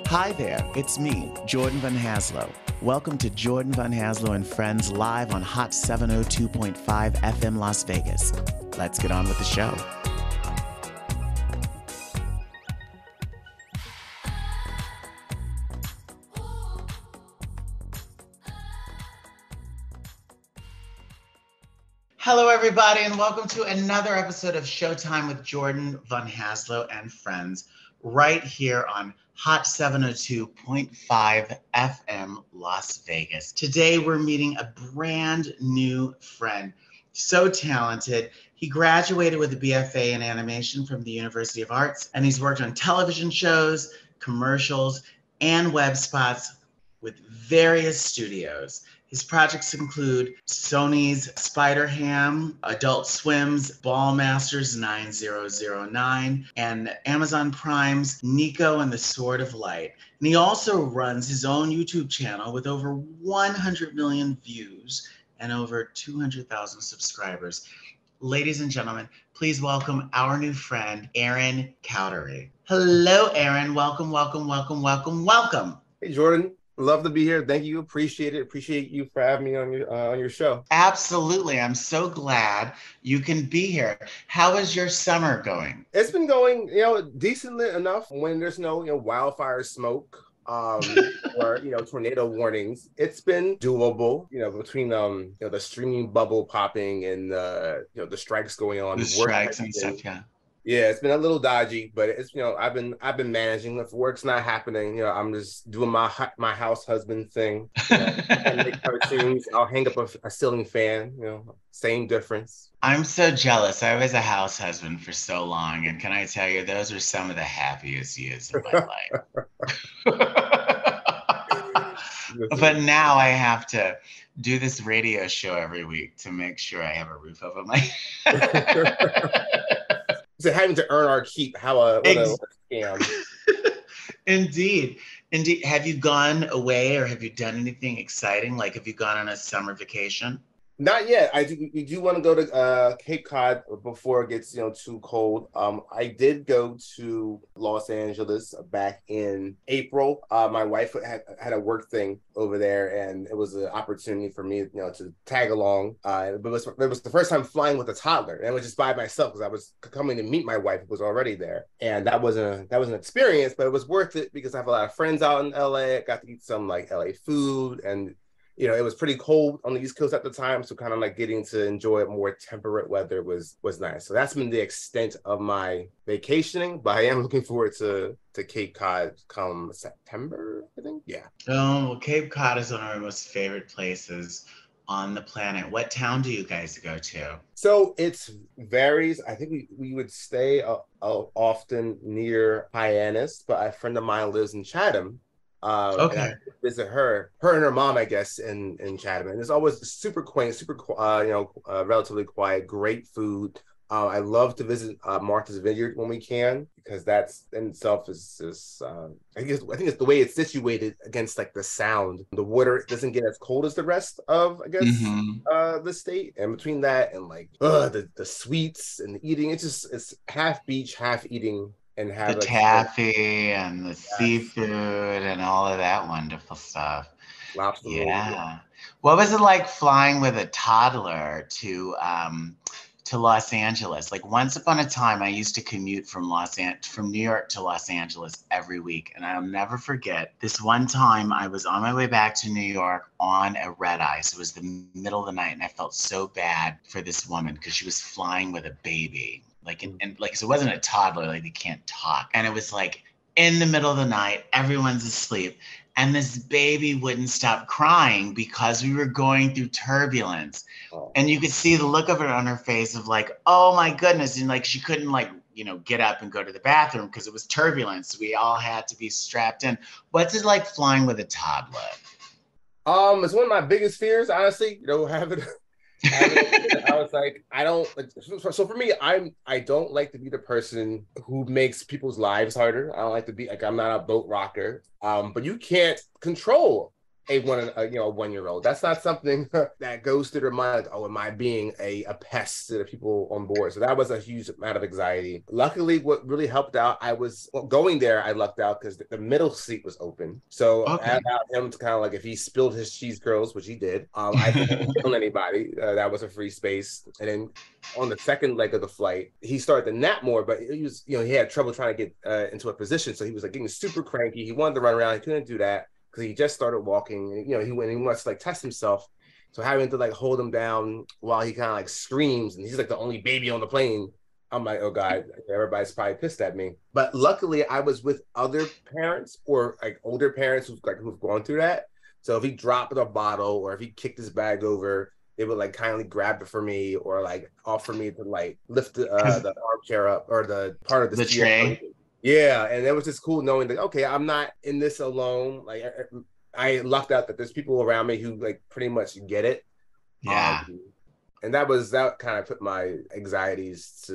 Hi there, it's me, Jordan Van Haslo. Welcome to Jordan Van Haslo and Friends live on Hot 702.5 FM Las Vegas. Let's get on with the show. Hello, everybody, and welcome to another episode of Showtime with Jordan Van Haslo and Friends, right here on Hot 702.5 FM Las Vegas. Today, we're meeting a brand new friend, so talented. He graduated with a BFA in animation from the University of Arts, and he's worked on television shows, commercials, and web spots with various studios. His projects include Sony's Spider-Ham, Adult Swim's Ballmasters 9009, and Amazon Prime's Nico and the Sword of Light. And he also runs his own YouTube channel with over 100 million views and over 200,000 subscribers. Ladies and gentlemen, please welcome our new friend, Aaron Cowdery. Hello, Aaron. Welcome, welcome, welcome, welcome, welcome. Hey, Jordan. Love to be here. Thank you. Appreciate it. Appreciate you for having me on your show. Absolutely. I'm so glad you can be here. How is your summer going? It's been going, decently enough when there's no, wildfire smoke or, tornado warnings. It's been doable, between, the streaming bubble popping and, the strikes going on. The strikes and stuff, yeah. Yeah, it's been a little dodgy, but it's I've been managing. If work's not happening, I'm just doing my house husband thing. I make cartoons. I'll hang up a ceiling fan. Same difference. I'm so jealous. I was a house husband for so long, and can I tell you, those are some of the happiest years of my life. But now I have to do this radio show every week to make sure I have a roof over my head. So having to earn our keep, what a scam. Indeed. Have you gone away or have you done anything exciting? Like, have you gone on a summer vacation? Not yet. We do want to go to Cape Cod before it gets too cold. I did go to Los Angeles back in April. My wife had a work thing over there, and it was an opportunity for me to tag along. But it was the first time flying with a toddler, and I was just by myself because I was coming to meet my wife who was already there, and that was an experience, but it was worth it because I have a lot of friends out in LA. I got to eat some LA food, and it was pretty cold on the East Coast at the time, so kind of getting to enjoy more temperate weather was nice. So that's been the extent of my vacationing, but I am looking forward to Cape Cod come September, I think. Yeah. Oh, Cape Cod is one of our most favorite places on the planet. What town do you guys go to? So it varies. I think we would stay often near Hyannis, but a friend of mine lives in Chatham. Okay. And I visit her and her mom, I guess, in Chatham. And it's always super quaint, relatively quiet, great food. I love to visit Martha's Vineyard when we can, because that's in itself is just, I think it's the way it's situated against the sound. The water doesn't get as cold as the rest of, I guess, the state. And between that and the sweets and the eating, it's half beach, half eating. And have the taffy and the seafood and all of that wonderful stuff. Lobster roll. Yeah. What was it like flying with a toddler to Los Angeles? Once upon a time, I used to commute from New York to Los Angeles every week, and I'll never forget this one time. I was on my way back to New York on a red eye. So it was the middle of the night, and I felt so bad for this woman because she was flying with a baby. So it wasn't a toddler, they can't talk. And it was in the middle of the night, everyone's asleep. And this baby wouldn't stop crying because we were going through turbulence. Oh. And you could see the look of it on her face of oh my goodness. And she couldn't get up and go to the bathroom because it was turbulence. We all had to be strapped in. What's it like flying with a toddler? It's one of my biggest fears, honestly, having I was I don't so for me, I don't like to be the person who makes people's lives harder. I don't like to be I'm not a boat rocker. But you can't control a 1-year-old. That's not something that goes through their mind, like, oh, am I being a pest to the people on board? So that was a huge amount of anxiety. Luckily, what really helped out, going there, I lucked out because the middle seat was open. So I Okay. allowed him to kind of like, if he spilled his cheese curls, which he did, I couldn't kill anybody. That was a free space. And then on the second leg of the flight, he started to nap more, but he was, he had trouble trying to get into a position. So he was like getting super cranky. He wanted to run around. He couldn't do that because he just started walking. And, he went and he wants to like test himself. So having to like hold him down while he kind of like screams, and he's like the only baby on the plane. I'm like, oh God, everybody's probably pissed at me. But luckily, I was with other parents or like older parents who've gone through that. So if he dropped a bottle or if he kicked his bag over, they would like kindly grab it for me or like offer me to like lift the armchair up or the part of the seat. Tray. Yeah, and it was just cool knowing that okay, I'm not in this alone. Like I lucked out that there's people around me who like pretty much get it. Yeah. And that kind of put my anxieties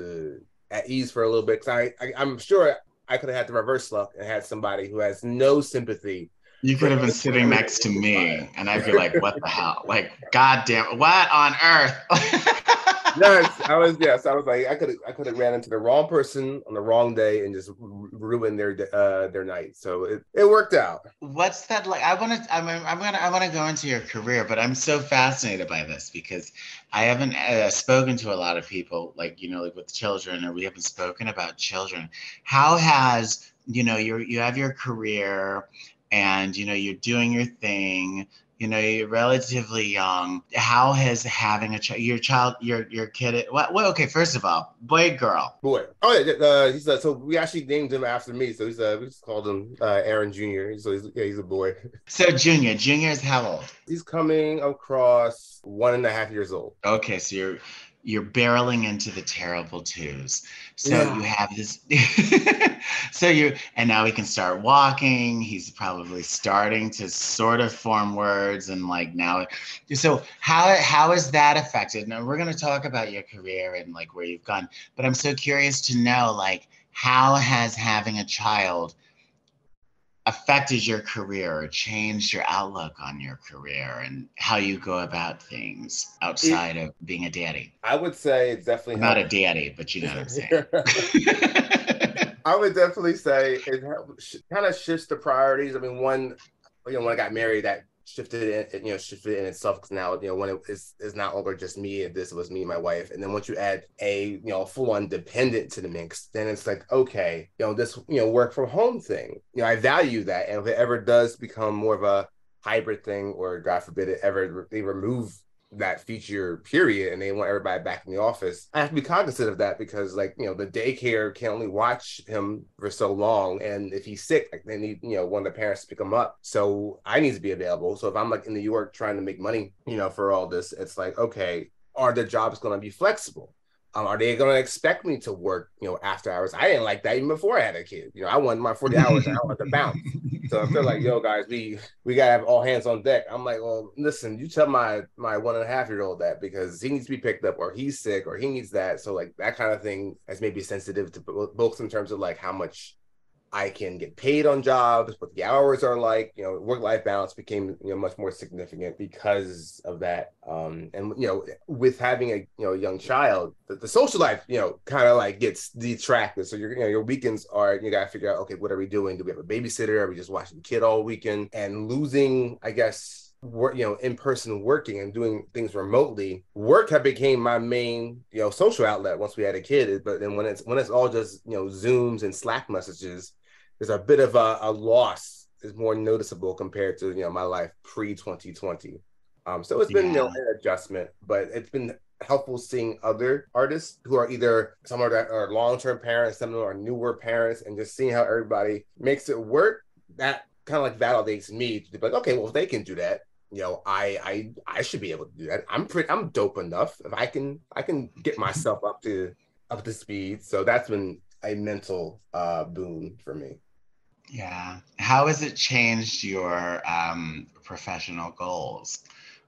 at ease for a little bit. Cause I'm sure I could have had the reverse luck and had somebody who has no sympathy. You could have been sitting next to me and I'd be like, what the hell? Like, God damn, what on earth? I was like, I could have ran into the wrong person on the wrong day and just ruined their night. So it worked out. What's that like? I want to go into your career, but I'm so fascinated by this because I haven't spoken to a lot of people like with children, or we haven't spoken about children. How has you have your career, and you're doing your thing. You're relatively young. How has having your kid? Okay, first of all, boy, girl. Boy. Oh yeah. So we actually named him after me. So we just called him Aaron Jr. So he's a boy. So Junior is how old? He's coming across 1.5 years old. Okay, so you're barreling into the terrible twos. So you have this, and now he can start walking. He's probably starting to sort of form words and like now. So how is that affected? Now we're going to talk about your career and like where you've gone, but I'm so curious to know like how has having a child affected your career or changed your outlook on your career and how you go about things outside of being a daddy? I would say it's definitely not a daddy, but you know what I'm saying. I would definitely say it kind of shifts the priorities. I mean, when I got married, that shifted in itself because now when it is not longer just me, and this was me and my wife, and then once you add a full-on dependent to the mix, then it's like okay, this work from home thing, I value that, and if it ever does become more of a hybrid thing, or God forbid they remove that feature period and they want everybody back in the office, I have to be cognizant of that because the daycare can only watch him for so long, and if he's sick, they need one of the parents to pick him up, so I need to be available. So if I'm in New York trying to make money for all this, it's like, okay, are the jobs going to be flexible? Are they going to expect me to work after hours? I didn't like that even before I had a kid. I wanted my 40 hours and I wanted to bounce. So if they're like, yo guys, we gotta have all hands on deck, I'm like, well, listen, you tell my 1.5-year-old that, because he needs to be picked up, or he's sick, or he needs that. So that kind of thing is maybe sensitive to both in terms of how much I can get paid on jobs, what the hours are like. Work-life balance became much more significant because of that. And with having a young child, the social life kind of gets detracted. So your weekends are, you gotta figure out, okay, what are we doing? Do we have a babysitter? Are we just watching the kid all weekend? And losing, I guess, work, in-person working and doing things remotely, work had became my main social outlet once we had a kid. But then when it's all just Zooms and Slack messages, there's a bit of a loss is more noticeable compared to my life pre-2020. So it's been an adjustment, but it's been helpful seeing other artists who are either some are long-term parents, some are newer parents, and just seeing how everybody makes it work. That kind of validates me to be like, okay, well, if they can do that, I should be able to do that. I'm dope enough if I can get myself up to speed. So that's been a mental boon for me. Yeah. How has it changed your professional goals,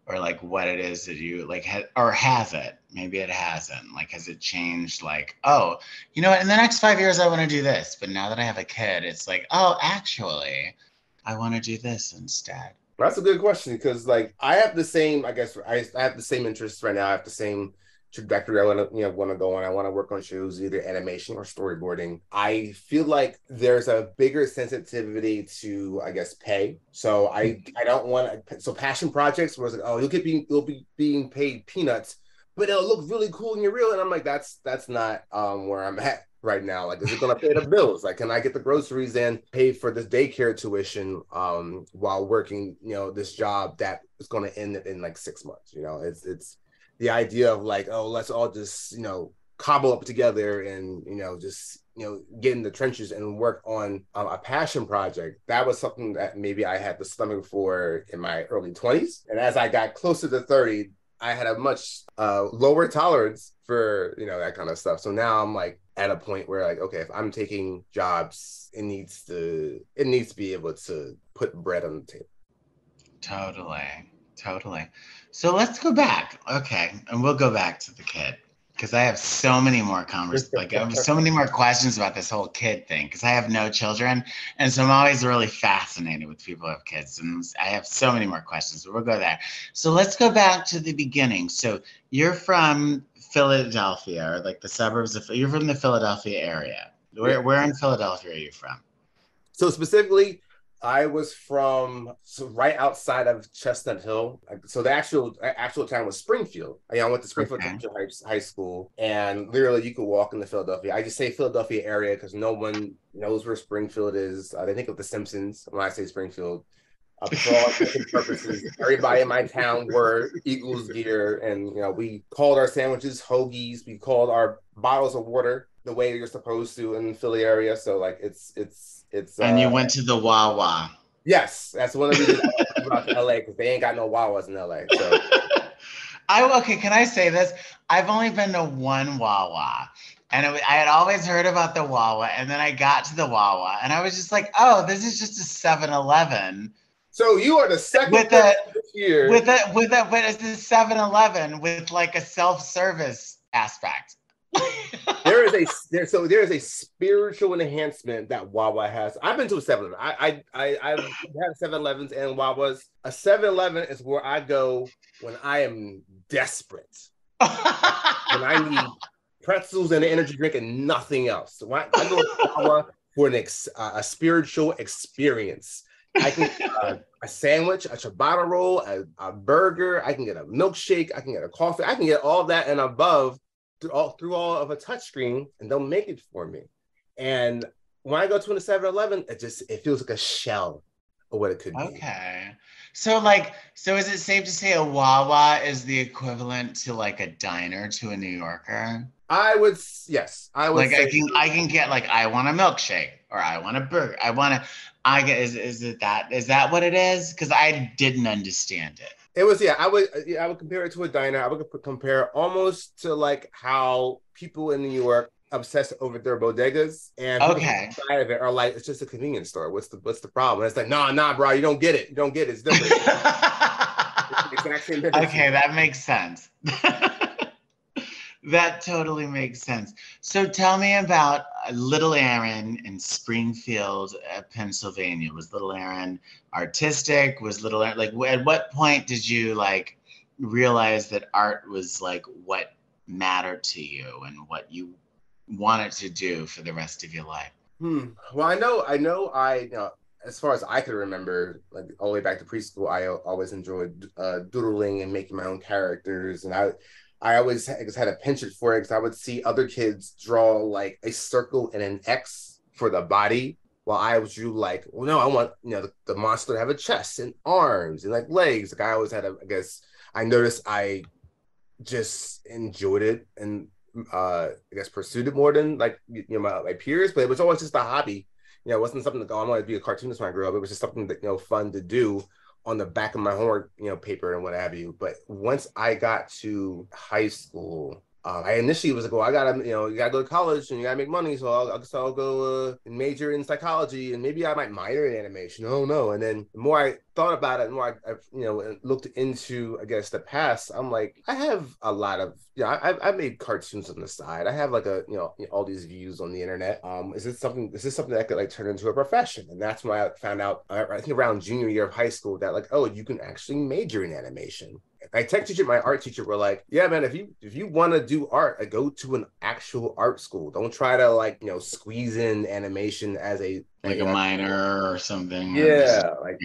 or what it is that you or has it? Maybe it hasn't. Has it changed? Oh, in the next 5 years I want to do this, but now that I have a kid, it's oh, actually, I want to do this instead. That's a good question because, like, I have the same. I guess I have the same interests right now. I have the same trajectory I want to want to go on. I want to work on shows, either animation or storyboarding. I feel like there's a bigger sensitivity to, I guess, pay. So I don't want to. So passion projects where it's like, oh, you'll be being paid peanuts, but it'll look really cool in your reel. And I'm like, that's not where I'm at right now. Like, is it going to pay the bills? Like, can I get the groceries and pay for this daycare tuition while working, this job that is going to end in like 6 months? It's the idea of like, oh, let's all just, cobble up together and, just, get in the trenches and work on a passion project. That was something that maybe I had the stomach for in my early 20s. And as I got closer to 30, I had a much lower tolerance for, that kind of stuff. So now I'm like at a point where, like, okay, if I'm taking jobs, it needs to be able to put bread on the table. Totally. So let's go back. Okay. And we'll go back to the kid because I have so many more I have so many more questions about this whole kid thing because I have no children. And so I'm always really fascinated with people who have kids. And I have so many more questions, but we'll go there. So let's go back to the beginning. So you're from Philadelphia, or like the suburbs you're from the Philadelphia area. Where in Philadelphia are you from? So specifically, I was from right outside of Chestnut Hill. So the actual town was Springfield. I went to Springfield High School, and literally you could walk into Philadelphia. I just say Philadelphia area because no one knows where Springfield is. They think of The Simpsons when I say Springfield. For all intents purposes, everybody in my town wore Eagles gear, and we called our sandwiches hoagies. We called our bottles of water the way you're supposed to in the Philly area. So like it's And you went to the Wawa. Yes, that's one of the reasons I about to LA because they ain't got no Wawas in LA. So okay, can I say this? I've only been to one Wawa. And I had always heard about the Wawa, and then I got to the Wawa, and I was just like, "Oh, this is just a 7-Eleven." So you are the second with this year but it's a 7-Eleven with like a self-service aspect. there is a spiritual enhancement that Wawa has. I've been to a 7-Eleven. I've had 7-Elevens and Wawas. A 7-Eleven is where I go when I am desperate. When I need pretzels and an energy drink and nothing else. So I go to Wawa for a spiritual experience. I can get a sandwich, a ciabatta roll, a burger. I can get a milkshake. I can get a coffee. I can get all that and above through all of a touchscreen, and they'll make it for me. And when I go to a 7-Eleven, it feels like a shell of what it could be. Okay. So is it safe to say a Wawa is the equivalent to like a diner to a New Yorker? Yes. I would like say I can get like I want a milkshake or I want a burger. Is that what it is? Because I didn't understand it. It was, I would compare it to a diner. I would compare almost to like how people in New York obsess over their bodegas, and people outside of it are like, it's just a convenience store. What's the problem? And it's like, nah, bro, you don't get it. It's different. It's the exact same difference. Okay, that makes sense. That totally makes sense. So tell me about Little Aaron in Springfield, Pennsylvania. Was Little Aaron artistic? Was Little Aaron at what point did you like realize that art was like what mattered to you and what you wanted to do for the rest of your life? Well, I know, as far as I could remember, like all the way back to preschool, I always enjoyed doodling and making my own characters, and I always had a penchant for it because I would see other kids draw like a circle and an X for the body, while I was drew like, well, no, I want the monster to have a chest and arms and like legs. Like I always had I noticed I just enjoyed it and I guess pursued it more than like my peers, but it was always just a hobby. It wasn't something that I wanted to be a cartoonist when I grew up. It was just something that fun to do on the back of my homework, paper and what have you. But once I got to high school, I initially was like, well, I gotta, you gotta go to college and you gotta make money, so I'll go and major in psychology and maybe I might minor in animation. Oh no! And then the more I thought about it, the more I looked into, I guess, the past. I'm like, I have a lot of, I made cartoons on the side. I have like all these views on the internet. Is this something that could like turn into a profession? And that's when I found out, I think around junior year of high school, that like, oh, you can actually major in animation. My art teacher were like, yeah, man, if you want to do art, like, go to an actual art school. Don't try to like, squeeze in animation as a like a minor or something. Or just, yeah, like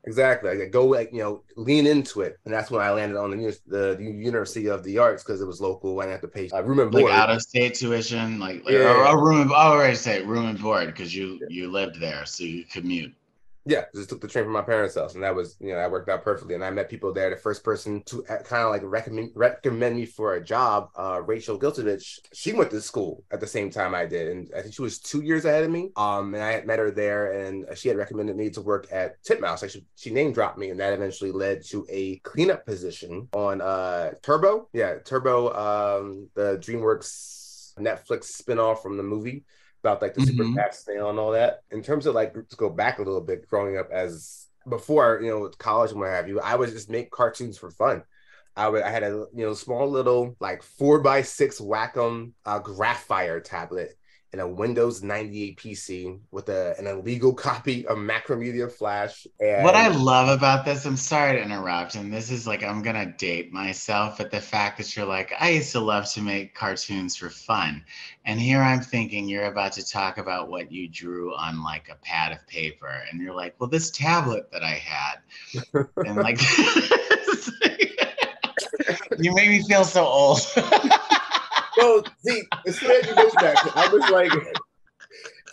exactly. Like go like lean into it, and that's when I landed on the University of the Arts because it was local. I didn't have to pay room and board, like out of state tuition, like yeah, a room. I already say room and board because you lived there, so you commute. Yeah, just took the train from my parents' house, and that was, that worked out perfectly. And I met people there. The first person to kind of like recommend me for a job, Rachel Giltovich, she went to school at the same time I did, and I think she was 2 years ahead of me. And I had met her there, and she had recommended me to work at Titmouse. Actually, she name dropped me, and that eventually led to a cleanup position on Turbo. Yeah, Turbo, the DreamWorks Netflix spinoff from the movie about like the super fast snail and all that. In terms of like, to go back a little bit, growing up as before, college and what have you, I would just make cartoons for fun. I had a small little like 4x6 Wacom Graphire tablet and a Windows 98 PC with an illegal copy of Macromedia Flash. And what I love about this, I'm sorry to interrupt, and this is like, I'm gonna date myself, but the fact that you're like, I used to love to make cartoons for fun, and here I'm thinking you're about to talk about what you drew on like a pad of paper, and you're like, well, this tablet that I had, and like, you made me feel so old. Well, see, it's funny you mentioned that. I was like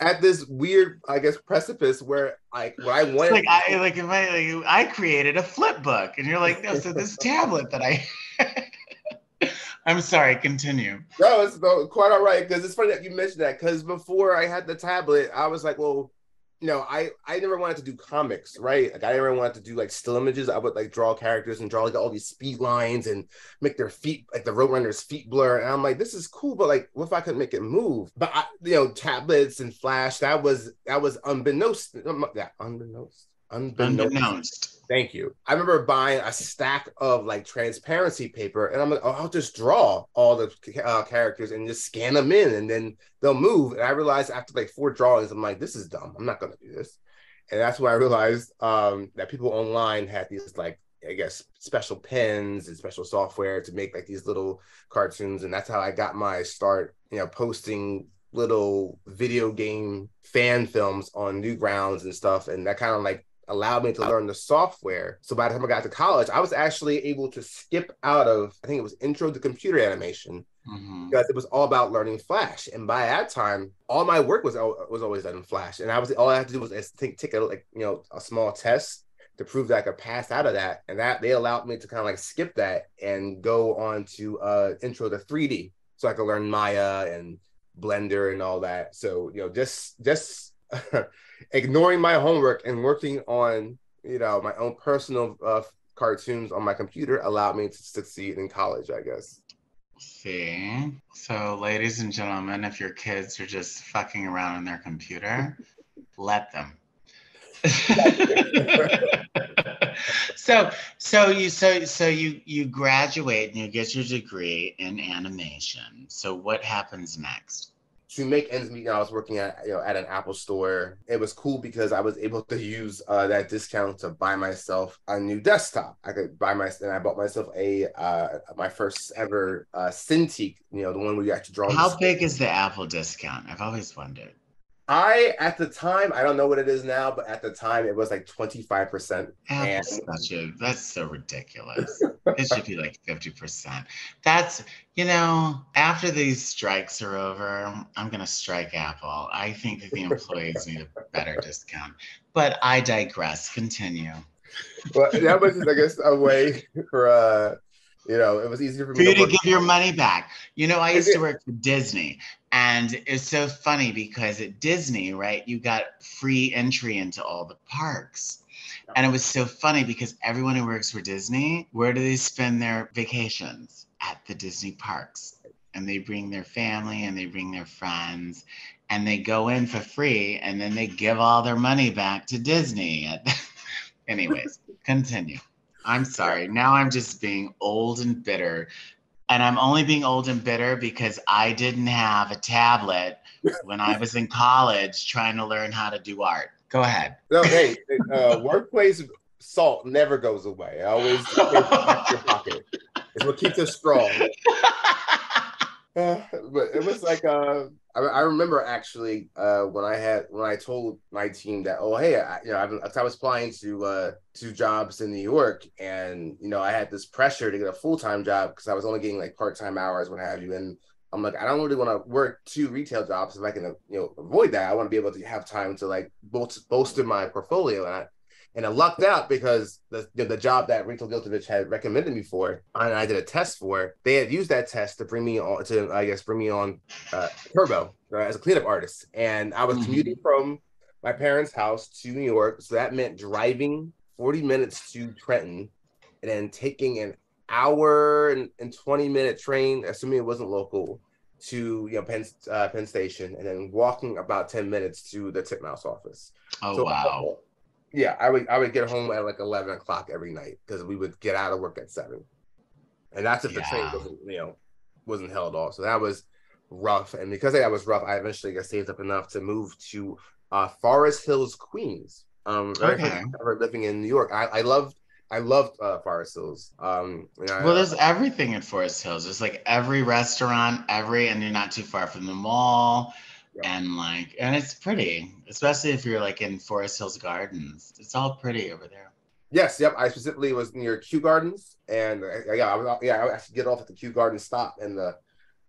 at this weird, I guess, precipice where like what I wanted. I created a flip book, and you're like, no, so this tablet that I. I'm sorry, continue. No, it's quite all right, because it's funny that you mentioned that, because before I had the tablet, I was like, well, I never wanted to do comics, right? Like I never wanted to do like still images. I would like draw characters and draw like all these speed lines and make their feet, like the Roadrunner's feet blur. And I'm like, this is cool, but like, what if I could make it move? But tablets and Flash, that was unbeknownst. Unbeknownst. Thank you. I remember buying a stack of like transparency paper, and I'm like, oh, I'll just draw all the characters and just scan them in, and then they'll move. And I realized after like 4 drawings, I'm like, this is dumb. I'm not going to do this. And that's when I realized that people online had these like, I guess, special pens and special software to make like these little cartoons. And that's how I got my start, posting little video game fan films on Newgrounds and stuff. And that kind of like allowed me to learn the software. So by the time I got to college, I was actually able to skip out of, I think it was Intro to Computer Animation, because it was all about learning Flash. And by that time, all my work was always done in Flash. And all I had to do was take a small test to prove that I could pass out of that. And that they allowed me to kind of like skip that and go on to Intro to 3D. So I could learn Maya and Blender and all that. So, just ignoring my homework and working on, my own personal cartoons on my computer allowed me to succeed in college, I guess. See? So, ladies and gentlemen, if your kids are just fucking around on their computer, let them. So you graduate and you get your degree in animation. So what happens next? To make ends meet, I was working at an Apple store. It was cool because I was able to use that discount to buy myself a new desktop. I bought myself my first ever Cintiq, the one where you actually draw. How big is the Apple discount? I've always wondered. At the time, I don't know what it is now, but at the time it was like 25%. That's so ridiculous. It should be like 50%. That's, after these strikes are over, I'm going to strike Apple. I think that the employees need a better discount. But I digress. Continue. Well, that was, I guess, a way for, it was easier for me to give your money back. I used to work for Disney. And it's so funny because at Disney, right, you got free entry into all the parks. And it was so funny because everyone who works for Disney, where do they spend their vacations? At the Disney parks. and they bring their family and they bring their friends and they go in for free and then they give all their money back to Disney. Anyways, continue. I'm sorry. Now I'm just being old and bitter. And I'm only being old and bitter because I didn't have a tablet when I was in college trying to learn how to do art. Go ahead. No, hey, workplace salt never goes away. Always in your pocket. It's what keeps us strong. But it was like I remember actually when I told my team that, oh hey, I was applying to jobs in New York, and I had this pressure to get a full-time job because I was only getting like part-time hours, what have you, and I'm like, I don't really want to work 2 retail jobs if I can avoid that. I want to be able to have time to like bolster my portfolio, and I lucked out because the job that Rachel Giltovich had recommended me for, and I did a test for, they had used that test to bring me on Turbo as a cleanup artist. And I was commuting from my parents' house to New York. So that meant driving 40 minutes to Trenton and then taking an hour and 20-minute train, assuming it wasn't local, to Penn Station, and then walking about 10 minutes to the Titmouse office. Oh, so, wow. Yeah, I would get home at like 11 o'clock every night because we would get out of work at 7, and that's if the train wasn't held off. So that was rough, and because that was rough, I eventually got saved up enough to move to Forest Hills, Queens. Living in New York, I loved Forest Hills. There's everything in Forest Hills. There's like every restaurant, and you're not too far from the mall. And it's pretty, especially if you're like in Forest Hills Gardens. It's all pretty over there. Yes, yep. I specifically was near Kew Gardens, and I actually get off at the Kew Gardens stop, and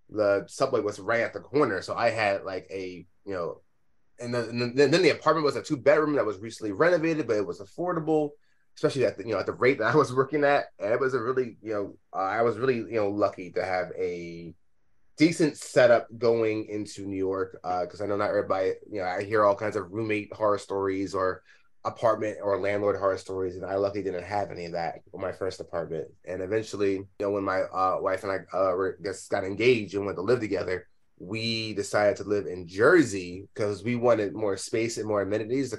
the subway was right at the corner. So I had like and then the apartment was a 2-bedroom that was recently renovated, but it was affordable, especially at the rate that I was working at. And it was a really I was really lucky to have a decent setup going into New York, because I know not everybody, I hear all kinds of roommate horror stories or apartment or landlord horror stories, and I luckily didn't have any of that for my first apartment. And eventually, when my wife and I got engaged and went to live together, we decided to live in Jersey because we wanted more space and more amenities.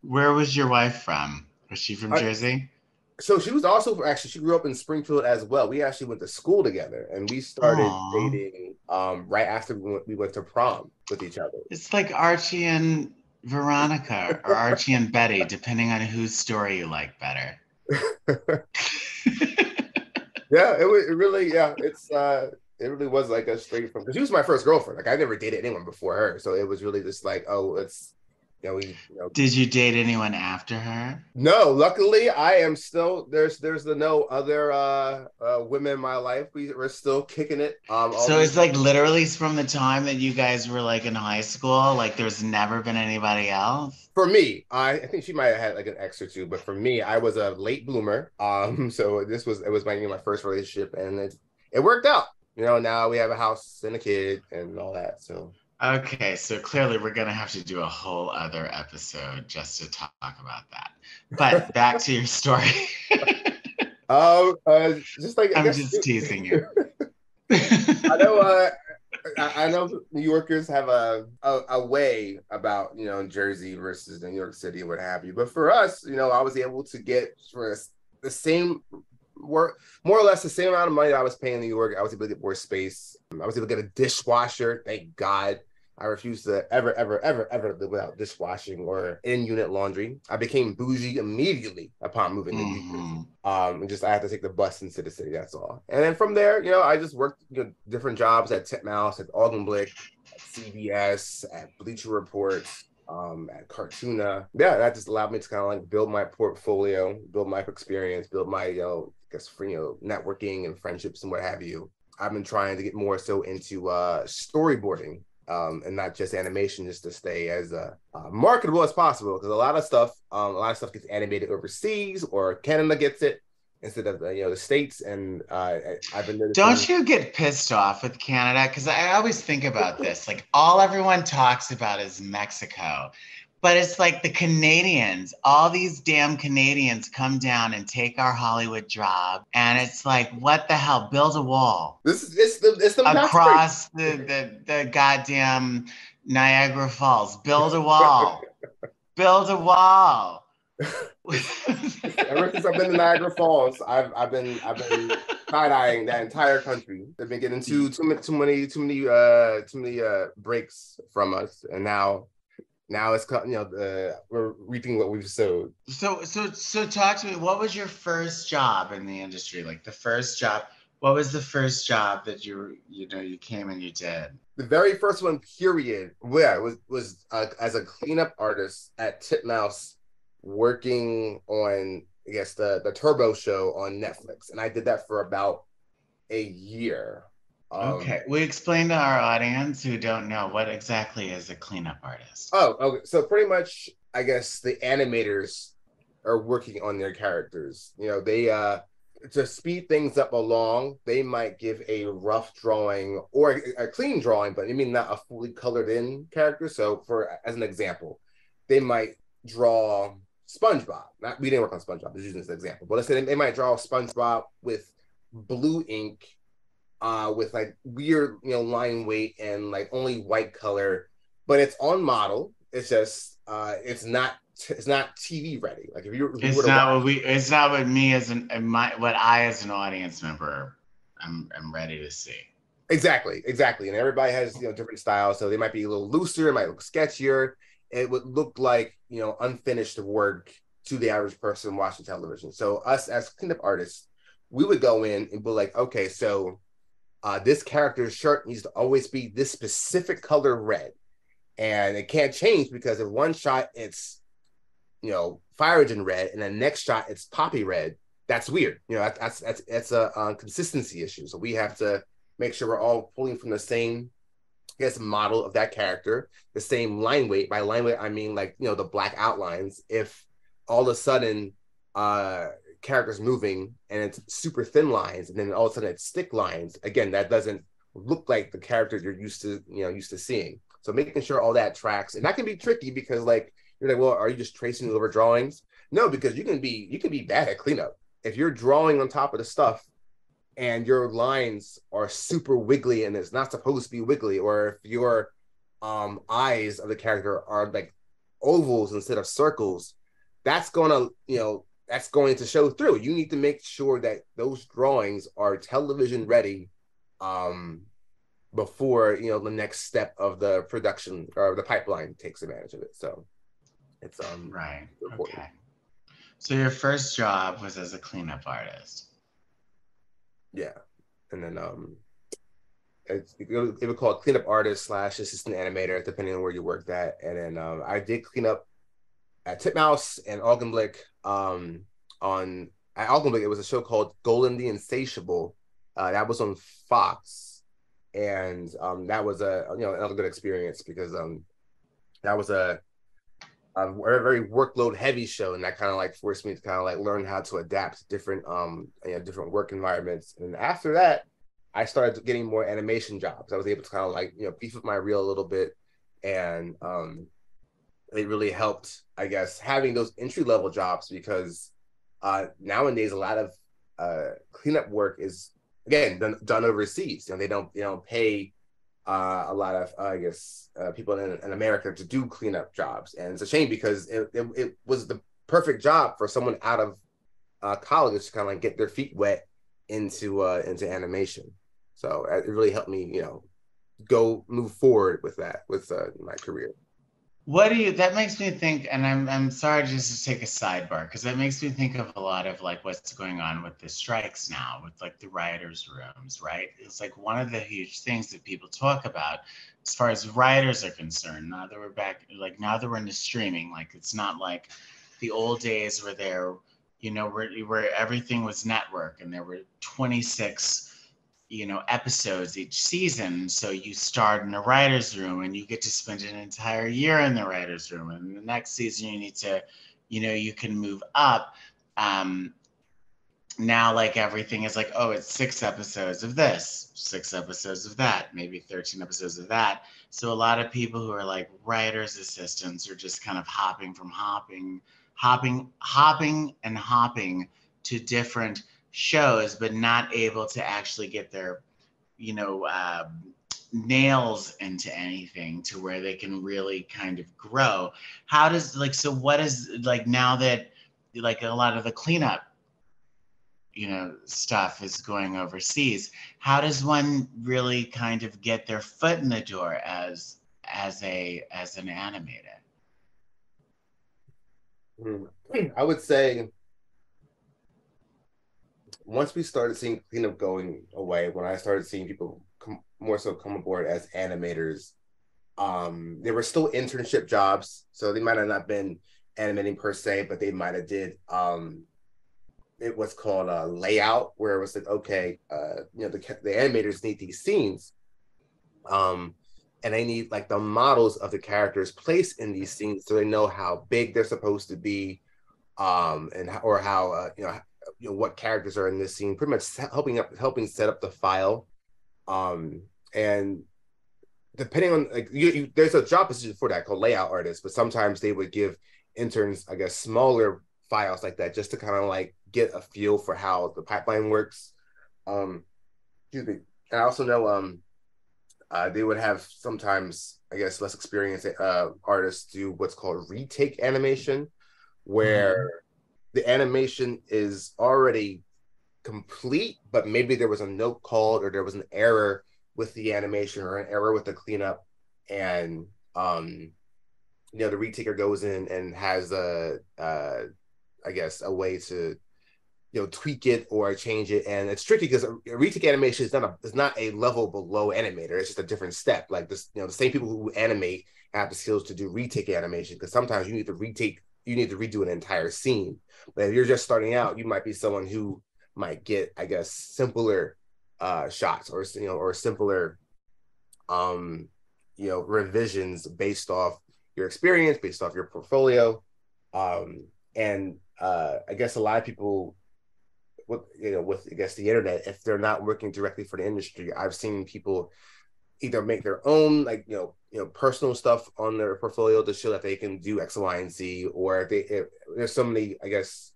Where was your wife from? Was she from Jersey? So she was also she grew up in Springfield as well. We actually went to school together, and we started dating right after we went to prom with each other. It's like Archie and Veronica or Archie and Betty, depending on whose story you like better. Yeah, it really was like a straight from, because she was my first girlfriend. Like I never dated anyone before her, so it was really just like, Did you date anyone after her? No, luckily I am still there's no other women in my life. We're still kicking it. So it's like literally from the time that you guys were like in high school, like there's never been anybody else? For me, I think she might have had like an ex or two, but for me, I was a late bloomer. So it was my first relationship, and it worked out. Now we have a house and a kid and all that. So. Okay, so clearly we're going to have to do a whole other episode just to talk about that. But back to your story. Just like I'm just teasing you. I know New Yorkers have a way about Jersey versus New York City or what have you. But for us, I was able to get for the same more or less the same amount of money that I was paying in New York. I was able to get more space. I was able to get a dishwasher. Thank God. I refuse to ever live without dishwashing or in-unit laundry. I became bougie immediately upon moving to New York. I had to take the bus into the city. That's all. And then from there, I just worked different jobs at Titmouse, at Augenblick, at CBS, at Bleacher Report, at Cartoona. Yeah, that just allowed me to kind of like build my portfolio, build my experience, build my networking and friendships and what have you. I've been trying to get more so into storyboarding. And not just animation, just to stay as marketable as possible, because a lot of stuff gets animated overseas, or Canada gets it instead of the States. And I've been noticing. Don't you get pissed off with Canada? Because I always think about this. Like everyone talks about is Mexico, But it's like the Canadians, all these damn Canadians come down and take our Hollywood job. And it's like, what the hell? Build a wall. It's the across the goddamn Niagara Falls. Build a wall. Build a wall. Ever since I've been to Niagara Falls, I've been side-eyeing that entire country. They've been getting too many breaks from us, and now it's we're reaping what we've sowed. So talk to me. What was your first job in the industry? Like the first job. What was the first job that you came and you did? The very first one, period, was as a cleanup artist at Titmouse, working on, I guess, the Turbo show on Netflix, and I did that for about a year. Okay, we explain to our audience who don't know what exactly is a cleanup artist. Oh, okay. So pretty much, I guess the animators are working on their characters. They to speed things up along, they might give a rough drawing or a clean drawing, but I mean not a fully colored in character. So as an example, they might draw SpongeBob. We didn't work on SpongeBob, just using this example. But let's say they might draw SpongeBob with blue ink, with like weird, line weight and like only white color, but it's on model. It's just it's not TV ready. Like it's not what me as I as an audience member I'm ready to see. Exactly. And everybody has different styles, so they might be a little looser, it might look sketchier. It would look like unfinished work to the average person watching television. So us as cleanup artists, we would go in and be like, okay, so this character's shirt needs to always be this specific color red, and it can't change because in one shot it's fire engine red, and the next shot it's poppy red. That's weird. That's a consistency issue. So we have to make sure we're all pulling from the same, I guess, model of that character, the same line weight. By line weight, I mean like the black outlines. If all of a sudden characters moving and it's super thin lines, and then all of a sudden it's thick lines, again, that doesn't look like the character you're used to seeing. So making sure all that tracks, and that can be tricky because like you're like, well, are you just tracing over drawings? No, because you can be bad at cleanup if you're drawing on top of the stuff and your lines are super wiggly and it's not supposed to be wiggly, or if your eyes of the character are like ovals instead of circles, that's going to show through. You need to make sure that those drawings are television ready before the next step of the production or the pipeline takes advantage of it. So it's right. Important. Okay. So your first job was as a cleanup artist. Yeah, and then it would call it cleanup artist / assistant animator, depending on where you worked at. And then I did clean up at Titmouse and Augenblick. At Augenblick, it was a show called Golden the Insatiable. That was on Fox, and that was another good experience because that was a very workload heavy show, and that kind of like forced me to kind of like learn how to adapt to different different work environments. And after that, I started getting more animation jobs. I was able to kind of like beef up my reel a little bit, and it really helped, I guess, having those entry level jobs, because nowadays a lot of cleanup work is again done overseas. They don't pay a lot of people in America to do cleanup jobs, and it's a shame because it was the perfect job for someone out of college to kind of like get their feet wet into animation. So it really helped me move forward with my career. That makes me think, and I'm sorry just to take a sidebar, because that makes me think of a lot of like what's going on with the strikes now, with like the writers' rooms, right? It's like one of the huge things that people talk about as far as writers are concerned. Now that we're back, like now that we're into streaming, like it's not like the old days where where everything was network and there were 26 episodes each season. So you start in a writer's room and you get to spend an entire year in the writer's room. And the next season you need to, you can move up. now like everything is like, oh, it's 6 episodes of this, 6 episodes of that, maybe 13 episodes of that. So a lot of people who are like writers assistants are just kind of hopping to different shows, but not able to actually get their, you know, nails into anything to where they can really kind of grow. How does like, so what is like now that like a lot of the cleanup, you know, stuff is going overseas, how does one really kind of get their foot in the door as an animator? I would say once we started seeing cleanup going away, when I started seeing people more so come aboard as animators, there were still internship jobs, so they might have not been animating per se, but they might have did it was called a layout, where it was like, okay, the animators need these scenes, and they need like the models of the characters placed in these scenes so they know how big they're supposed to be, and or how what characters are in this scene, pretty much helping set up the file, and depending on like there's a job position for that called layout artist, but sometimes they would give interns, I guess, smaller files like that just to kind of like get a feel for how the pipeline works. Um, excuse me. I also know they would have sometimes, I guess, less experienced artists do what's called retake animation, where Mm-hmm. the animation is already complete, but maybe there was a note called or there was an error with the animation or an error with the cleanup, and the retaker goes in and has I guess a way to tweak it or change it. And it's tricky because a retake animation is not a level below animator. It's just a different step. Like this, the same people who animate have the skills to do retake animation, because sometimes you need to redo an entire scene. But if you're just starting out, you might be someone who might get, I guess, simpler shots, or simpler revisions based off your experience, based off your portfolio. And I guess a lot of people with I guess the internet, if they're not working directly for the industry, I've seen people either make their own personal stuff on their portfolio to show that they can do X, Y, and Z, or if there's so many, I guess,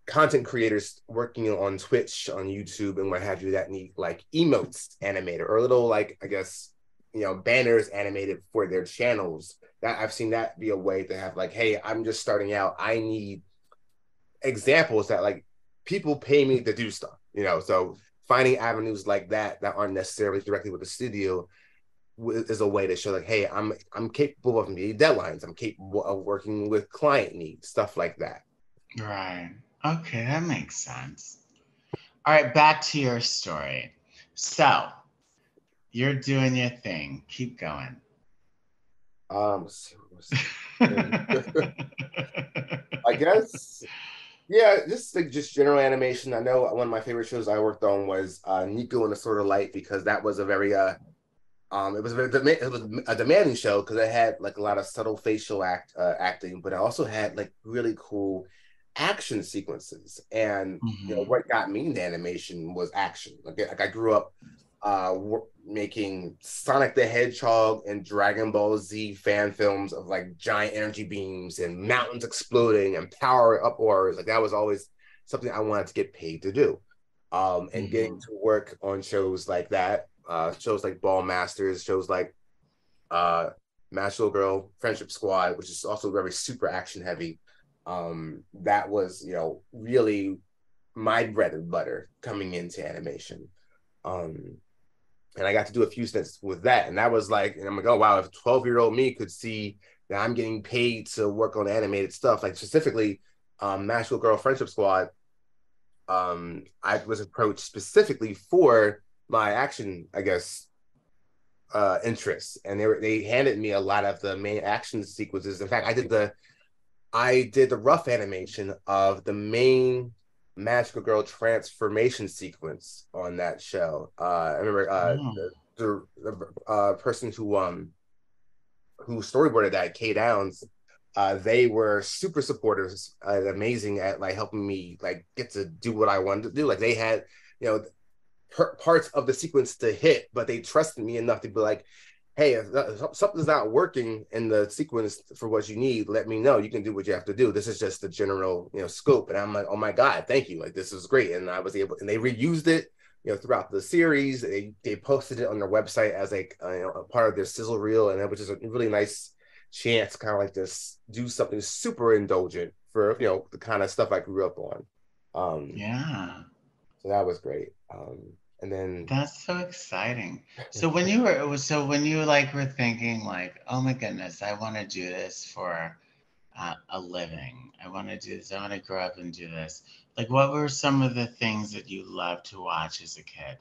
content creators working on Twitch, on YouTube, and what have you, that need like emotes animated or little, like, I guess, banners animated for their channels. That I've seen that be a way to have like, hey, I'm just starting out, I need examples that like people pay me to do stuff, so finding avenues like that aren't necessarily directly with the studio is a way to show like, hey, I'm capable of meeting deadlines, I'm capable of working with client needs, stuff like that. Right. Okay, that makes sense. All right, back to your story. So you're doing your thing. Keep going. So, I guess, yeah, just general animation. I know one of my favorite shows I worked on was Nico and the Sword of Light, because that was a very it was it was a demanding show because it had like a lot of subtle facial acting, but it also had like really cool action sequences. And Hmm. what got me into animation was action. Like I grew up making Sonic the Hedgehog and Dragon Ball Z fan films of like giant energy beams and mountains exploding and power up auras. Like that was always something I wanted to get paid to do. And getting Hmm. to work on shows like that, shows like Ball Masters, shows like uh, Magical Girl, Friendship Squad, which is also very super action heavy. That was, really my bread and butter coming into animation. Um, and I got to do a few stints with that. And that was like, and I'm like, oh, wow, if 12-year-old me could see that I'm getting paid to work on animated stuff, like specifically Magical Girl Friendship Squad, I was approached specifically for my action, I guess, interests. And they handed me a lot of the main action sequences. In fact, I did the rough animation of the main Magical Girl transformation sequence on that show. I remember Oh. the person who storyboarded that, Kay Downs. They were super supporters, amazing at like helping me like get to do what I wanted to do. Like they had, you know, parts of the sequence to hit, but they trusted me enough to be like, hey, if something's not working in the sequence for what you need, let me know. You can do what you have to do. This is just the general, scope. And I'm like, oh my God, thank you. Like, this is great. And I was able, and they reused it, throughout the series. They posted it on their website as like, a part of their sizzle reel. And it was just a really nice chance to kind of like just do something super indulgent for, the kind of stuff I grew up on. Yeah. So that was great. And then that's so exciting. So when you like were thinking like, oh my goodness, I want to do this for a living. I want to do this. I want to grow up and do this. Like, what were some of the things that you loved to watch as a kid?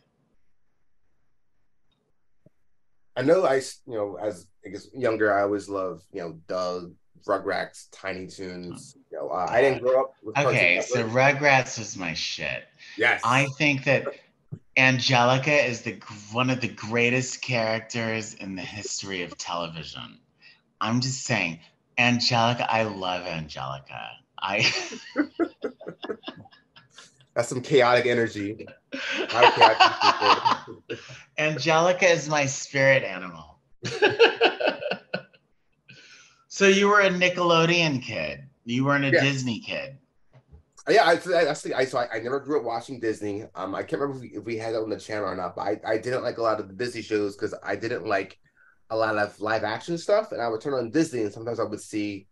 I know as I guess younger, I always loved, Doug, Rugrats, Tiny Toons. I didn't grow up with Cartoon Okay, so Network. Rugrats was my shit. I Yes. think that Angelica is one of the greatest characters in the history of television. I'm just saying, Angelica, I love Angelica. That's some chaotic energy. Angelica is my spirit animal. So you were a Nickelodeon kid. You weren't a Yes. Disney kid. Yeah, I never grew up watching Disney. I can't remember if we had it on the channel or not, but I didn't like a lot of the Disney shows because I didn't like a lot of live action stuff. And I would turn on Disney and sometimes I would see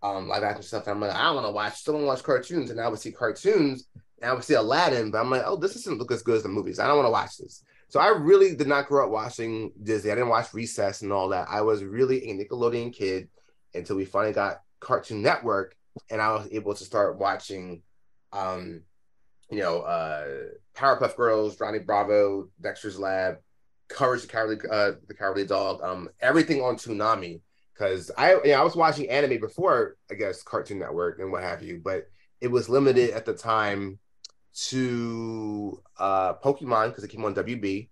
live action stuff. And I'm like, I don't want to watch, still want to watch cartoons. And I would see cartoons and I would see Aladdin, but I'm like, oh, this doesn't look as good as the movies. I don't want to watch this. So I really did not grow up watching Disney. I didn't watch Recess and all that. I was really a Nickelodeon kid until we finally got Cartoon Network and I was able to start watching um, Powerpuff Girls, Johnny Bravo, Dexter's Lab, Courage the Cowardly Dog, everything on Toonami. Because I was watching anime before, I guess, Cartoon Network and what have you, but it was limited at the time to Pokemon because it came on WB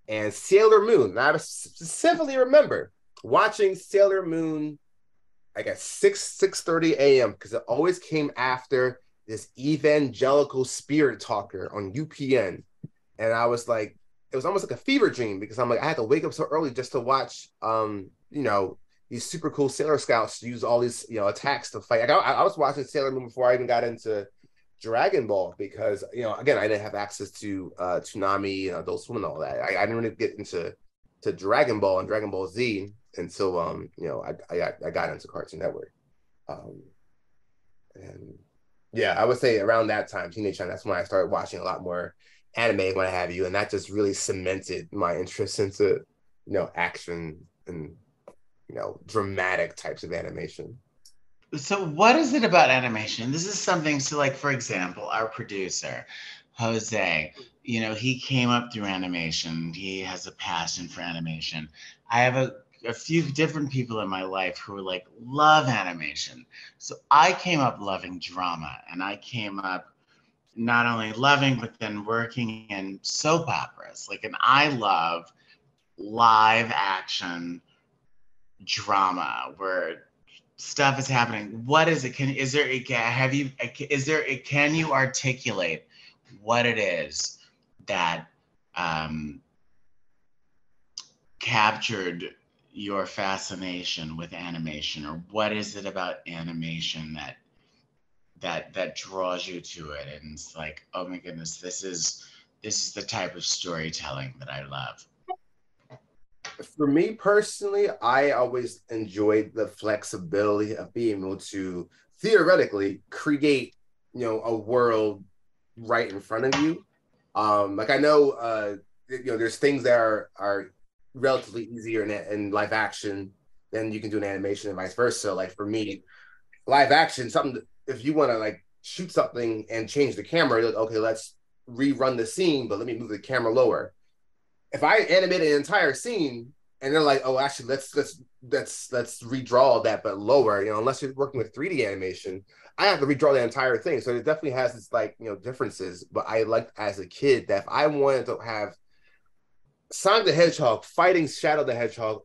and Sailor Moon. And I specifically remember watching Sailor Moon like at 6:30 a.m. because it always came after this evangelical spirit talker on UPN. And I was like, it was almost like a fever dream because I'm like, I had to wake up so early just to watch these super cool Sailor Scouts use all these, attacks to fight. I was watching Sailor Moon before I even got into Dragon Ball because, again, I didn't have access to Toonami and Adult Swim and all that. I didn't really get into Dragon Ball and Dragon Ball Z until I got into Cartoon Network. And yeah, I would say around that time, teenage time, that's when I started watching a lot more anime, what have you, and that just really cemented my interest into action and dramatic types of animation. So what is it about animation? This is something, so like, for example, our producer, Jose, he came up through animation. He has a passion for animation. I have a few different people in my life who like love animation. So I came up loving drama and I came up not only loving, but then working in soap operas. Like, and I love live action drama where stuff is happening. What is it? Can you articulate what it is that captured your fascination with animation, or what is it about animation that draws you to it and it's like, oh my goodness, this is the type of storytelling that I love? For me personally, I always enjoyed the flexibility of being able to theoretically create, a world right in front of you. Like I know, there's things that are relatively easier in live action than you can do in animation and vice versa. Like for me, live action, something if you want to like shoot something and change the camera, you're like, okay, let's rerun the scene, but let me move the camera lower. If I animate an entire scene and they're like, oh, actually, let's redraw that but lower, unless you're working with 3D animation, I have to redraw the entire thing. So it definitely has its like differences. But I liked as a kid that if I wanted to have Sonic the Hedgehog fighting Shadow the Hedgehog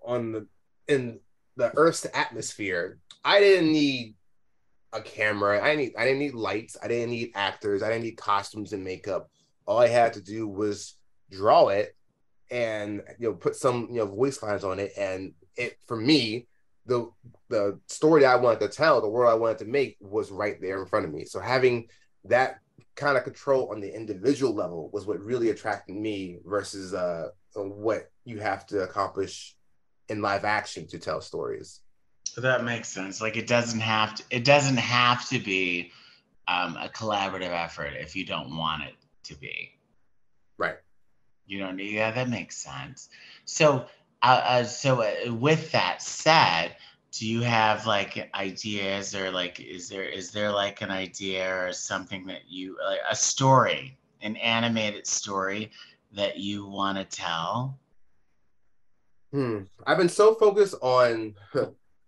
in the Earth's atmosphere, I didn't need a camera. I didn't need lights. I didn't need actors. I didn't need costumes and makeup. All I had to do was draw it and put some voice lines on it. And it, for me, the story that I wanted to tell, the world I wanted to make, was right there in front of me. So having that kind of control on the individual level was what really attracted me versus what you have to accomplish in live action to tell stories. That makes sense. Like it doesn't have to be a collaborative effort if you don't want it to be. Right. You don't need. Yeah, that makes sense. So, with that said, do you have like ideas, or like is there like an idea or something that you like, a story, an animated story that you want to tell? I've been so focused on,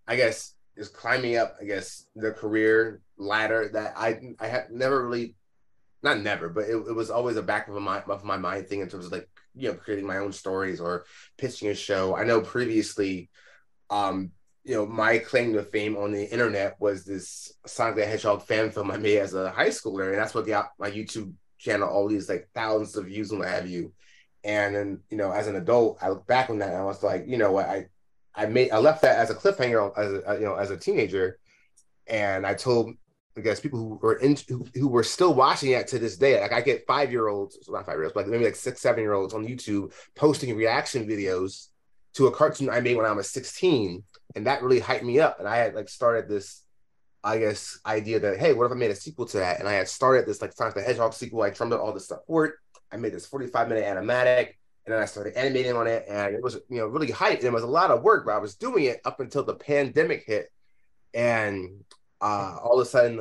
I guess, just climbing up, I guess, the career ladder that I had never really, not never, but it was always a back of my mind thing in terms of like creating my own stories or pitching a show. I know previously, um, my claim to fame on the internet was this Sonic the Hedgehog fan film I made as a high schooler, and that's what got my YouTube channel all these like thousands of views and what have you. And then, as an adult, I look back on that and I was like, you know what, I left that as a cliffhanger as a teenager, and I told, I guess, people who were still watching it to this day. Like I get 5-year-olds, so not 5 year olds, but maybe like 6, 7-year-olds on YouTube posting reaction videos to a cartoon I made when I was 16, and that really hyped me up. And I had like started this, I guess, idea that, hey, what if I made a sequel to that? And I had started this like Sonic the Hedgehog sequel. I drummed up all this support. I made this 45-minute animatic, and then I started animating on it, and it was really hyped. And it was a lot of work, but I was doing it up until the pandemic hit, and all of a sudden,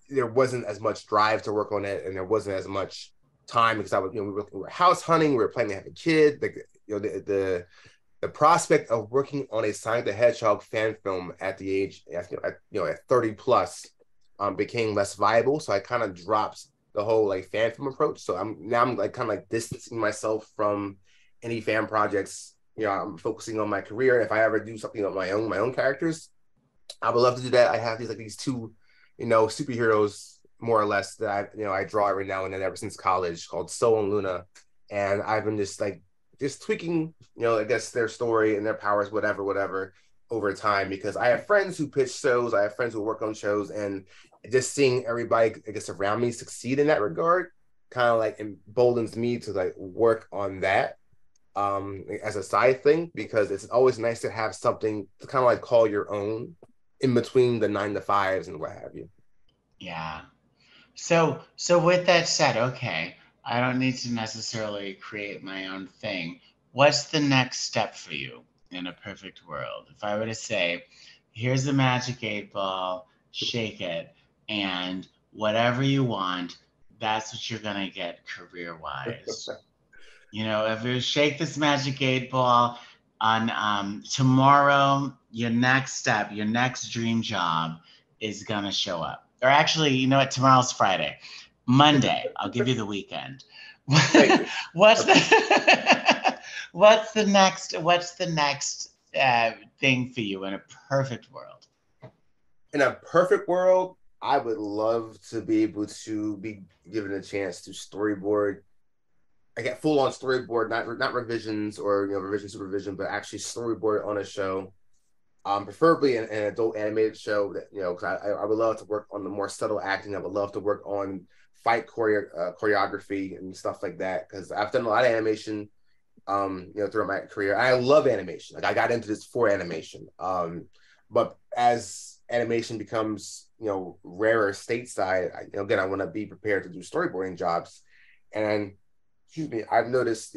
there wasn't as much drive to work on it, and there wasn't as much time because I was, we were house hunting, we were planning to have a kid. The prospect of working on a Sonic the Hedgehog fan film at the age, at 30 plus, became less viable. So I kind of dropped the whole like fan film approach. So I'm like kind of like distancing myself from any fan projects. I'm focusing on my career. If I ever do something on my own characters, I would love to do that. I have these two, superheroes more or less that I draw every now and then ever since college, called Soul and Luna, and I've been just tweaking, I guess, their story and their powers, whatever, over time, because I have friends who pitch shows, I have friends who work on shows, and just seeing everybody, I guess, around me succeed in that regard kind of like emboldens me to like work on that as a side thing, because it's always nice to have something to kind of like call your own in between the 9 to 5s and what have you. Yeah. So with that said, okay, I don't need to necessarily create my own thing. What's the next step for you in a perfect world? If I were to say, here's the magic 8 ball, shake it, and whatever you want, that's what you're gonna get career wise. If you shake this magic 8 ball on tomorrow, your next step, your next dream job is gonna show up. Or actually, you know what? Tomorrow's Friday. Monday, I'll give you the weekend. what's the what's the next thing for you in a perfect world? In a perfect world, I would love to be able to be given a chance to storyboard. I get full on storyboard, not revisions or revision supervision, but actually storyboard on a show. Preferably an adult animated show that because I would love to work on the more subtle acting. I would love to work on fight choreography and stuff like that, because I've done a lot of animation throughout my career. I love animation. Like I got into this for animation. But as animation becomes rarer stateside, I want to be prepared to do storyboarding jobs. And excuse me, I've noticed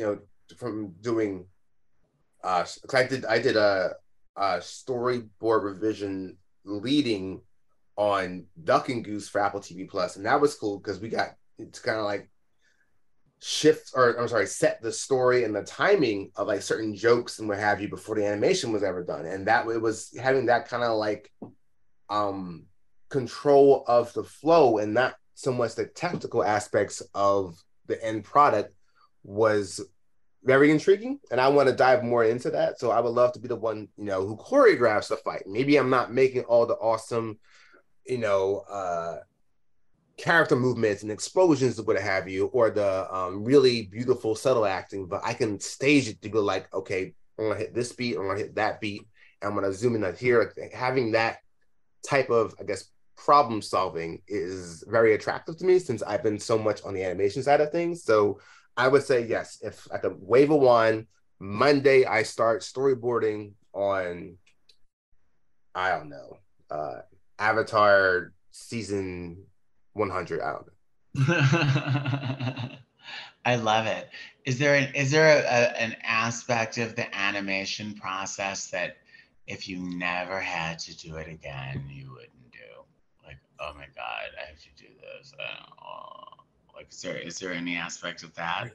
from doing I did a storyboard revision leading on Duck and Goose for Apple TV Plus, and that was cool because we got to kind of like shift, or I'm sorry, set the story and the timing of like certain jokes and what have you before the animation was ever done, and that it was having that kind of like control of the flow and not so much the technical aspects of the end product was very intriguing, and I want to dive more into that. So I would love to be the one, who choreographs the fight. Maybe I'm not making all the awesome, you know, character movements and explosions or what have you, or the really beautiful subtle acting, but I can stage it to go like, okay, I'm gonna hit this beat, I'm gonna hit that beat, and I'm gonna zoom in on here. Like, having that type of, I guess, problem solving is very attractive to me since I've been so much on the animation side of things. So I would say yes, if I could wave a wand, Monday I start storyboarding on, I don't know, Avatar season 100. I don't know. I love it. An aspect of the animation process that if you never had to do it again, you wouldn't do? Like, oh my God, I have to do this. Like, is there any aspect of that?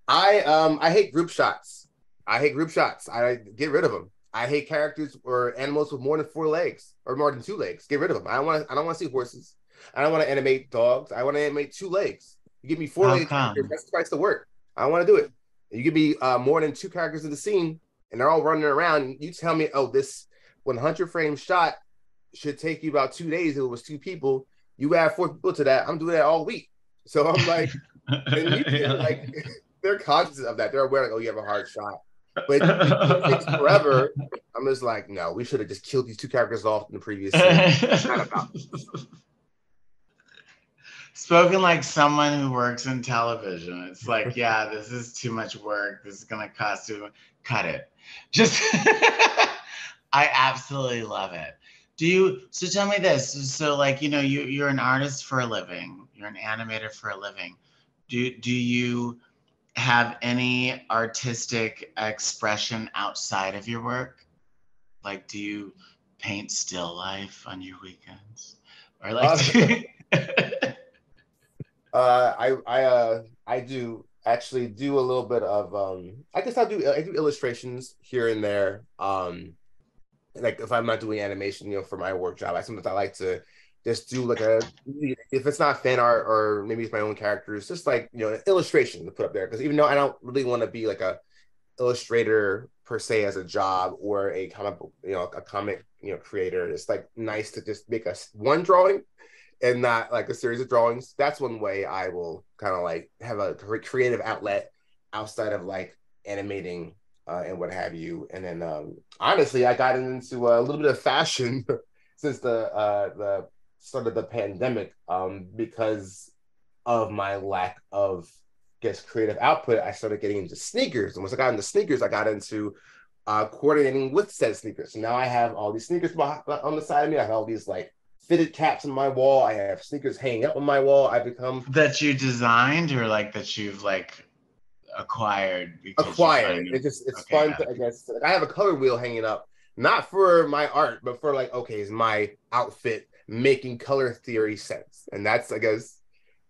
I hate group shots. I hate group shots. I get rid of them. I hate characters or animals with more than 4 legs or more than 2 legs. Get rid of them. I don't want to see horses. I don't want to animate dogs. I want to animate 2 legs. You give me four How legged characters, come? that's twice the work. I don't want to do it. You give me more than 2 characters in the scene and they're all running around. You tell me, oh, this 100 frame shot should take you about 2 days if it was 2 people. You add 4 people to that. I'm doing that all week. So I'm like, and usually like they're conscious of that. They're aware, like, oh, you have a hard shot. But it takes forever. I'm just like, no, we should have just killed these 2 characters off in the previous scene. Not about. Spoken like someone who works in television. It's like, yeah, this is too much work. This is gonna cost too much. Cut it. Just I absolutely love it. So tell me this. So like, you're an artist for a living. You're an animator for a living. Do you have any artistic expression outside of your work? Like, do you paint still life on your weekends? Or like I do actually do a little bit of I guess I do illustrations here and there. Like if I'm not doing animation, for my work job, I like to just do like if it's not fan art or maybe it's my own characters, just like an illustration to put up there. Because even though I don't really want to be like a illustrator per se as a job or a comic book, a comic creator, it's like nice to just make one drawing and not like a series of drawings. That's one way I will kind of like have a creative outlet outside of like animating and what have you. And then honestly, I got into a little bit of fashion since the start of the pandemic because of my lack of, I guess, creative output. I started getting into sneakers, and once I got into sneakers, I got into coordinating with said sneakers. So now I have all these sneakers on the side of me. I have all these like fitted caps on my wall. I have sneakers hanging up on my wall. I become that you designed or like that you've like acquired acquired. It's fun to, I guess, like I have a color wheel hanging up, not for my art, but for like, okay, is my outfit making color theory sense? And that's, I guess,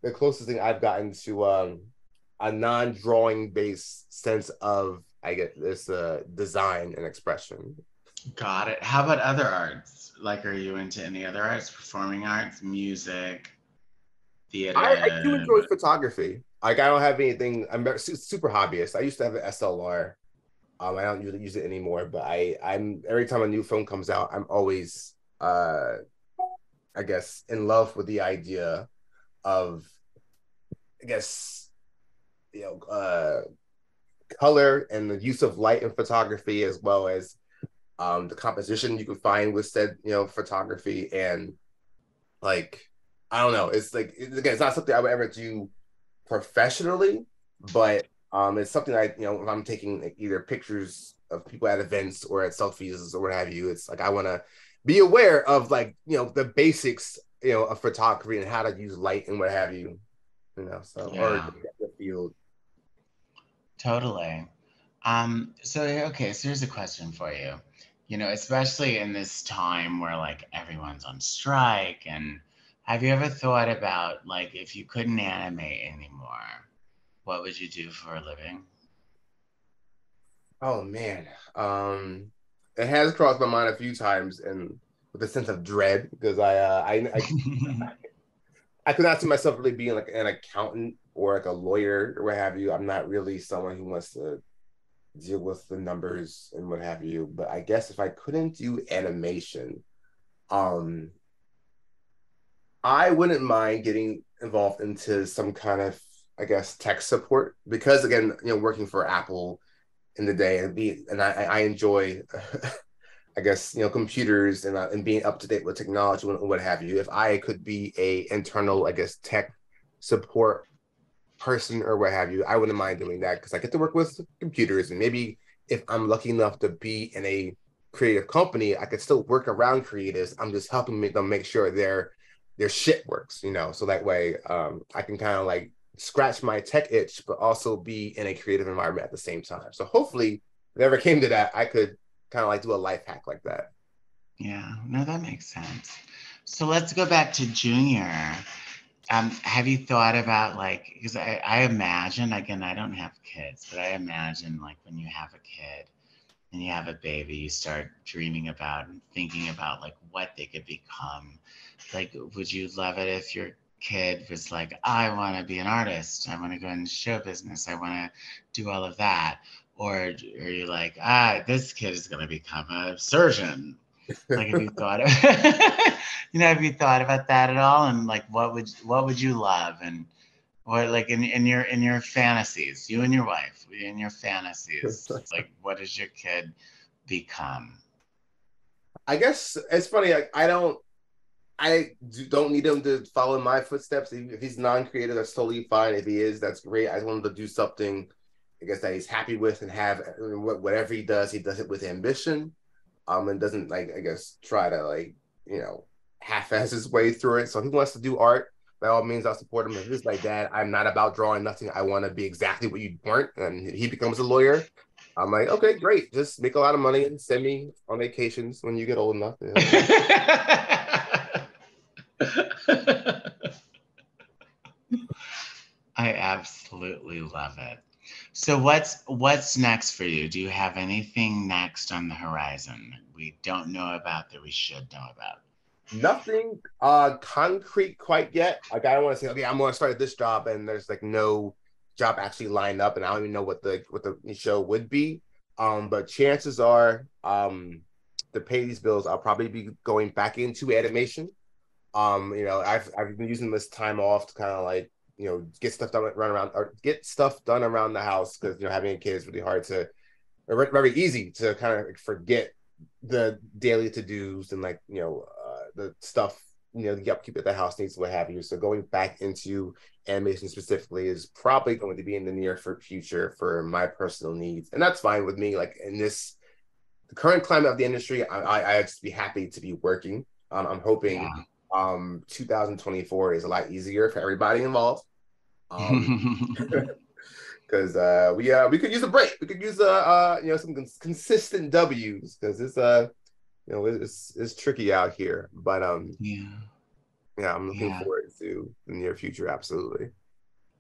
the closest thing I've gotten to a non-drawing based sense of, I get this design and expression. Got it. How about other arts? Like, are you into any other arts, performing arts, music, theater? I do enjoy photography. Like I don't have anything. I'm super hobbyist. I used to have an SLR. I don't usually use it anymore, but I'm every time a new film comes out, I'm always I guess in love with the idea of, I guess, color and the use of light in photography, as well as the composition you can find with said photography. And like I don't know, it's like again, it's not something I would ever do professionally, but it's something if I'm taking like, either pictures of people at events or at selfies or what have you, it's like I want to be aware of like the basics of photography and how to use light and what have you, so Yeah. or the field. Totally. So okay, so here's a question for you. Especially in this time where like everyone's on strike, and have you ever thought about like if you couldn't animate anymore, what would you do for a living? Oh man, it has crossed my mind a few times, and with a sense of dread because I could not see myself really being like an accountant or like a lawyer or what have you. I'm not really someone who wants to deal with the numbers and what have you. But I guess if I couldn't do animation, um, I wouldn't mind getting involved into some kind of, I guess, tech support because again, working for Apple in the day and I enjoy, I guess, computers and being up to date with technology and what have you. If I could be a internal, I guess, tech support person or what have you, I wouldn't mind doing that because I get to work with computers and maybe if I'm lucky enough to be in a creative company, I could still work around creatives. I'm just helping them make sure their shit works, so that way I can kind of like scratch my tech itch, but also be in a creative environment at the same time. So hopefully, if it ever came to that, I could kind of like do a life hack like that. Yeah, no, that makes sense. So let's go back to Junior. Have you thought about like, because I imagine, again, I don't have kids, but I imagine like when you have a kid and you have a baby, you start dreaming about and thinking about like what they could become. Like, would you love it if your kid was like, I want to be an artist, I want to go into show business, I want to do all of that? Or are you like, this kid is going to become a surgeon? Like, have you thought of, have you thought about that at all? And like, what would you love? And what, like in your fantasies, you and your wife, in your fantasies, like, what does your kid become? I guess it's funny. Like, don't need him to follow in my footsteps. If he's non-creative, that's totally fine. If he is, that's great. I just want him to do something, I guess, that he's happy with and have whatever he does it with ambition. And doesn't like, I guess, try to like, half-ass his way through it. So if he wants to do art, by all means, I'll support him. If he's like, Dad, I'm not about drawing nothing. I want to be exactly what you weren't, and he becomes a lawyer. I'm like, okay, great. Just make a lot of money and send me on vacations when you get old enough. I absolutely love it. So what's next for you? Do you have anything next on the horizon that we don't know about that we should know about? Nothing concrete quite yet. Like I don't want to say, okay, I'm gonna start at this job and there's like no job actually lined up and I don't even know what the show would be. But chances are, to pay these bills, I'll probably be going back into animation. I've been using this time off to kind of like, get stuff done, run around or get stuff done around the house because having a kid is really hard to, or very easy to kind of forget the daily to-dos and like, the stuff, the upkeep that the house needs, what have you. So going back into animation specifically is probably going to be in the near future for my personal needs. And that's fine with me. Like in this, the current climate of the industry, I just be happy to be working. I'm hoping 2024 is a lot easier for everybody involved. Because we could use a break. We could use some consistent W's because it's tricky out here. But I'm looking forward to the near future. Absolutely.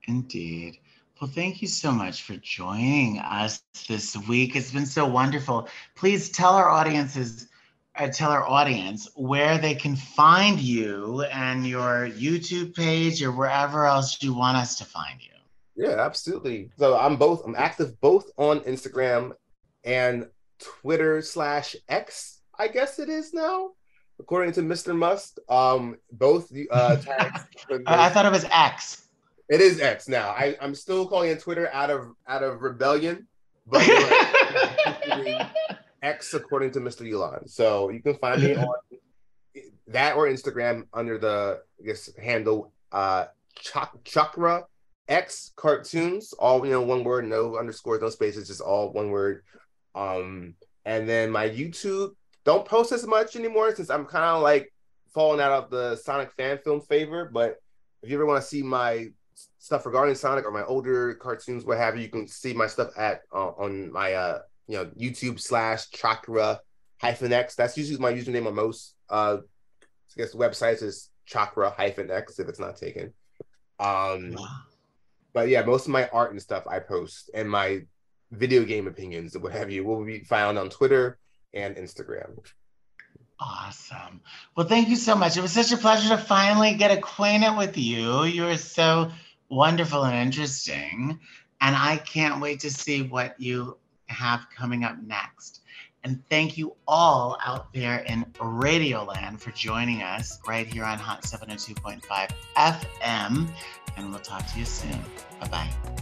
Indeed. Well, thank you so much for joining us this week. It's been so wonderful. Please tell our audience where they can find you and your YouTube page or wherever else you want us to find you. Yeah, absolutely. So I'm active both on Instagram and Twitter/X, I guess it is now, according to Mr. Musk. Both the tags. I thought it was X. It is X now. I'm still calling it Twitter out of rebellion, but X according to Mr. Elon. So you can find me on that or Instagram under the, I guess, handle Chakra X Cartoons, all one word, no underscores, no spaces, just all one word. And then my YouTube, don't post as much anymore since I'm kind of like falling out of the Sonic fan film favor. But if you ever want to see my stuff regarding Sonic or my older cartoons, what have you, you can see my stuff at on my YouTube/Chakra-X. That's usually my username on most I guess websites is Chakra-X if it's not taken. But yeah, most of my art and stuff I post and my video game opinions and what have you will be found on Twitter and Instagram. Awesome. Well, thank you so much. It was such a pleasure to finally get acquainted with you. You are so wonderful and interesting. And I can't wait to see what you have coming up next. And thank you all out there in Radioland for joining us right here on Hot 702.5 FM. And we'll talk to you soon. Bye-bye.